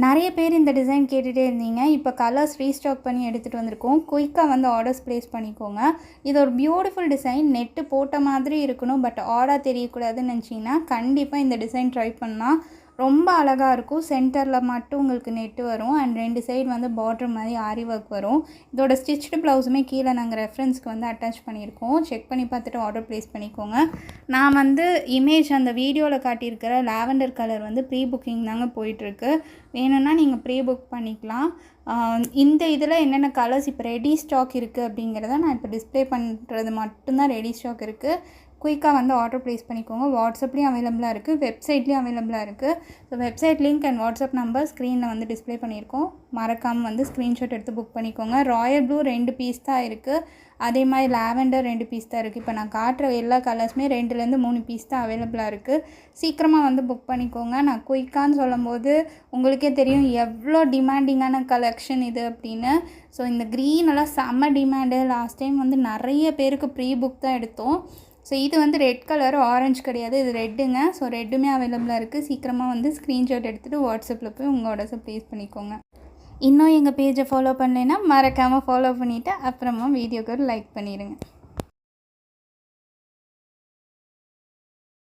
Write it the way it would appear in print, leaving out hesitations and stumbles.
நிறைய பேர் இந்த டிசைன் கேட்டுகிட்டே இருந்தீங்க. இப்போ கலர்ஸ் ரீஸ்டாக் பண்ணி எடுத்துகிட்டு வந்திருக்கோம். குயிக்காக வந்து ஆர்டர்ஸ் ப்ளேஸ் பண்ணிக்கோங்க. இது ஒரு பியூட்டிஃபுல் டிசைன். நெட்டு போட்ட மாதிரி இருக்கணும், பட் ஆடாக தெரியக்கூடாதுன்னு நினச்சிங்கன்னா கண்டிப்பாக இந்த டிசைன் ட்ரை பண்ணலாம். ரொம்ப அழகாக இருக்கும். சென்டரில் மட்டும் உங்களுக்கு நெட்டு வரும் அண்ட் 2 சைடு வந்து பார்டர் மாதிரி ஆரி ஒர்க் வரும். இதோட ஸ்டிச்டு ப்ளவுஸுமே கீழே நாங்கள் ரெஃபரன்ஸ்க்கு வந்து அட்டாச் பண்ணியிருக்கோம். செக் பண்ணி பார்த்துட்டு ஆர்டர் ப்ளேஸ் பண்ணிக்கோங்க. நான் வந்து இமேஜ் அந்த வீடியோவில் காட்டியிருக்கிற லாவெண்டர் கலர் வந்து ப்ரீ புக்கிங் தாங்க போயிட்டுருக்கு. வேணும்னா நீங்கள் ப்ரீ புக் பண்ணிக்கலாம். இந்த இதில் என்னென்ன கலர்ஸ் இப்போ ரெடி ஸ்டாக் இருக்குது அப்படிங்கிறத நான் இப்போ டிஸ்பிளே பண்ணுறது மட்டும்தான் ரெடி ஸ்டாக் இருக்குது. குயிக்காக வந்து ஆர்டர் ப்ளேஸ் பண்ணிக்கோங்க. வாட்ஸ்அப்லேயும் அவைலபிளாக இருக்குது, வெப்சைட்லேயும் அவைலபிளாக இருக்குது. So website link and WhatsApp number ஸ்க்ரீனில் வந்து டிஸ்பிளே பண்ணியிருக்கோம். மறக்காமல் வந்து ஸ்க்ரீன்ஷாட் எடுத்து புக் பண்ணிக்கோங்க. ராயல் ப்ளூ 2 பீஸ் தான் இருக்குது. அதே மாதிரி லாவெண்டர் 2 பீஸ் தான் இருக்குது. இப்போ நான் காட்டுற எல்லா கலர்ஸுமே 2லேருந்து 3 பீஸ் தான் அவைலபிளாக இருக்குது. சீக்கிரமாக வந்து புக் பண்ணிக்கோங்க. நான் குயிக்கான்னு சொல்லும்போது உங்களுக்கே தெரியும் எவ்வளோ டிமாண்டிங்கான கலெக்ஷன் இது அப்படின்னு. ஸோ இந்த க்ரீன் எல்லாம் செம்ம டிமாண்டு. லாஸ்ட் டைம் வந்து நிறைய பேருக்கு ப்ரீ புக் தான் எடுத்தோம். ஸோ இது வந்து ரெட் கலர், ஆரஞ்சு கிடையாது, இது ரெட்டுங்க. ஸோ ரெட்டுமே அவைலபிளாக இருக்குது. சீக்கிரமாக வந்து ஸ்க்ரீன்ஷாட் எடுத்துகிட்டு வாட்ஸ்அப்பில் போய் உங்கள் ஆர்டர்ஸை ப்ளேஸ் பண்ணிக்கோங்க. இன்னும் எங்கள் பேஜை ஃபாலோ பண்ணலைன்னா மறக்காமல் ஃபாலோ பண்ணிவிட்டு அப்புறமா வீடியோக்கு ஒரு லைக் பண்ணிடுங்க.